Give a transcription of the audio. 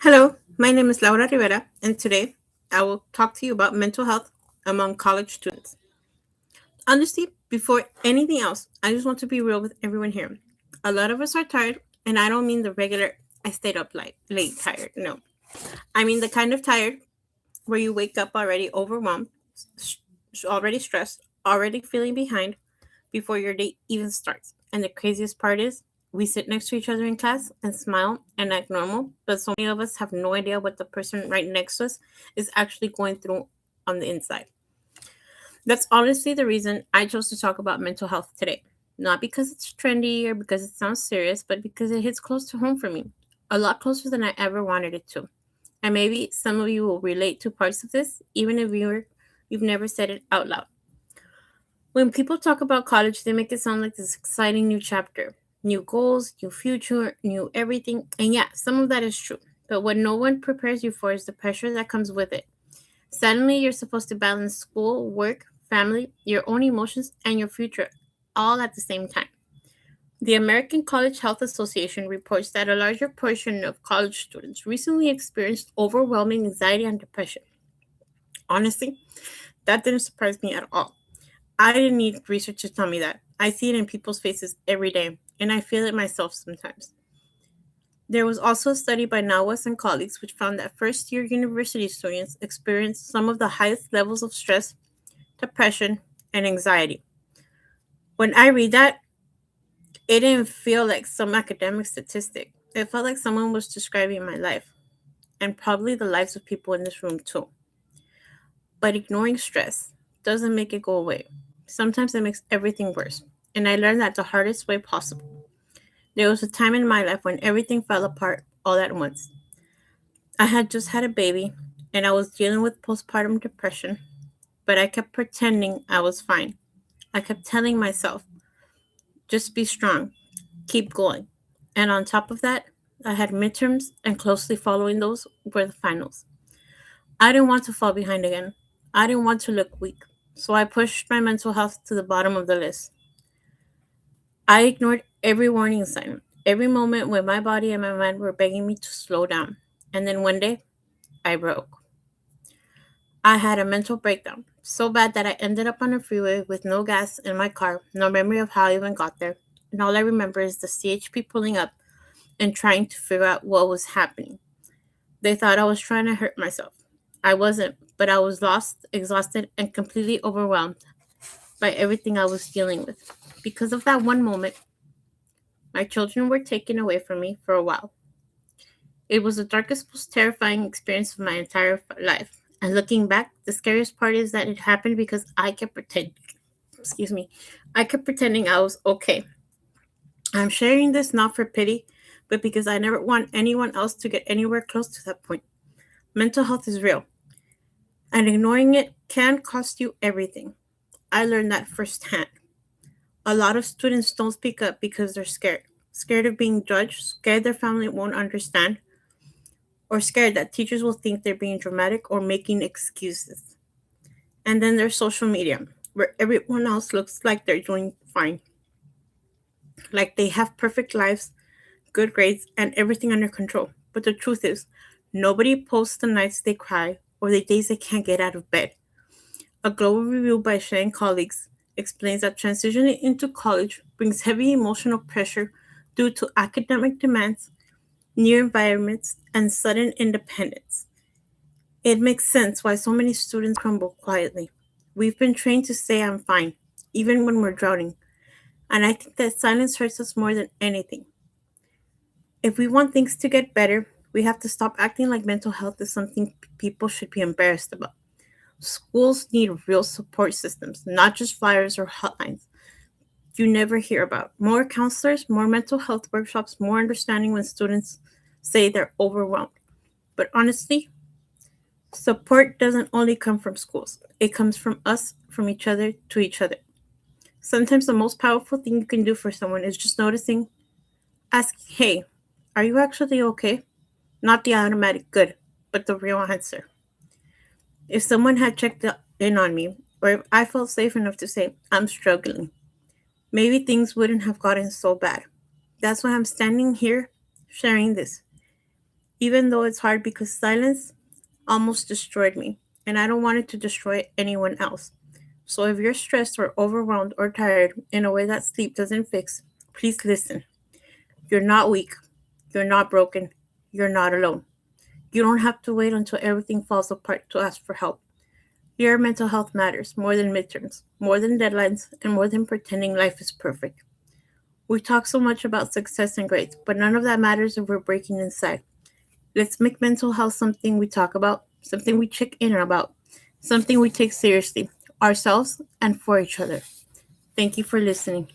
Hello, my name is Laura Rivera, and today I will talk to you about mental health among college students. Honestly, before anything else, I just want to be real with everyone here. A lot of us are tired, and I don't mean the regular I stayed up late tired. No, I mean the kind of tired where you wake up already overwhelmed, s- already stressed, already feeling behind before your day even starts. And the craziest part is, we sit next to each other in class and smile and act normal, but so many of us have no idea what the person right next to us is actually going through on the inside. That's honestly the reason I chose to talk about mental health today. Not because it's trendy or because it sounds serious, but because it hits close to home for me. A lot closer than I ever wanted it to. And maybe some of you will relate to parts of this, even if you've never said it out loud. When people talk about college, they make it sound like this exciting new chapter, new goals, new future, new everything. And yeah, some of that is true. But what no one prepares you for is the pressure that comes with it. Suddenly, you're supposed to balance school, work, family, your own emotions, and your future all at the same time. The American College Health Association reports that a larger portion of college students recently experienced overwhelming anxiety and depression. Honestly, that didn't surprise me at all. I didn't need research to tell me that. I see it in people's faces every day, and I feel it myself sometimes. There was also a study by Nawas and colleagues which found that first year university students experienced some of the highest levels of stress, depression, and anxiety. When I read that, it didn't feel like some academic statistic. It felt like someone was describing my life, and probably the lives of people in this room too. But ignoring stress doesn't make it go away. Sometimes it makes everything worse, and I learned that the hardest way possible. There was a time in my life when everything fell apart all at once. I had just had a baby, and I was dealing with postpartum depression, but I kept pretending I was fine. I kept telling myself, just be strong, keep going. And on top of that, I had midterms, and closely following those were the finals. I didn't want to fall behind again. I didn't want to look weak. So I pushed my mental health to the bottom of the list. I ignored every warning sign, every moment when my body and my mind were begging me to slow down. And then one day, I broke. I had a mental breakdown, so bad that I ended up on a freeway with no gas in my car, no memory of how I even got there. And all I remember is the CHP pulling up and trying to figure out what was happening. They thought I was trying to hurt myself. I wasn't, but I was lost, exhausted, and completely overwhelmed by everything I was dealing with. Because of that one moment, my children were taken away from me for a while. It was the darkest, most terrifying experience of my entire life. And looking back, the scariest part is that it happened because I kept pretending. Excuse me. I kept pretending I was okay. I'm sharing this not for pity, but because I never want anyone else to get anywhere close to that point. Mental health is real, and ignoring it can cost you everything. I learned that firsthand. A lot of students don't speak up because they're scared. Scared of being judged, scared their family won't understand, or scared that teachers will think they're being dramatic or making excuses. And then there's social media, where everyone else looks like they're doing fine, like they have perfect lives, good grades, and everything under control. But the truth is, nobody posts the nights they cry or the days they can't get out of bed. A global review by Shane colleagues explains that transitioning into college brings heavy emotional pressure due to academic demands, new environments, and sudden independence. It makes sense why so many students crumble quietly. We've been trained to say I'm fine, even when we're drowning, and I think that silence hurts us more than anything. If we want things to get better, we have to stop acting like mental health is something people should be embarrassed about. Schools need real support systems, not just flyers or hotlines you never hear about. More counselors, more mental health workshops, more understanding when students say they're overwhelmed. But honestly, support doesn't only come from schools, it comes from us, from each other to each other. Sometimes the most powerful thing you can do for someone is just noticing, asking, hey, are you actually okay? Not the automatic good, but the real answer. If someone had checked in on me, or if I felt safe enough to say, I'm struggling, maybe things wouldn't have gotten so bad. That's why I'm standing here sharing this. even though it's hard because silence almost destroyed me, and I don't want it to destroy anyone else. So if you're stressed or overwhelmed or tired in a way that sleep doesn't fix, please listen. You're not weak. You're not broken. You're not alone. You don't have to wait until everything falls apart to ask for help. Your mental health matters more than midterms, more than deadlines, and more than pretending life is perfect. We talk so much about success and grades, but none of that matters if we're breaking inside. Let's make mental health something we talk about, something we check in about, something we take seriously, ourselves and for each other. Thank you for listening.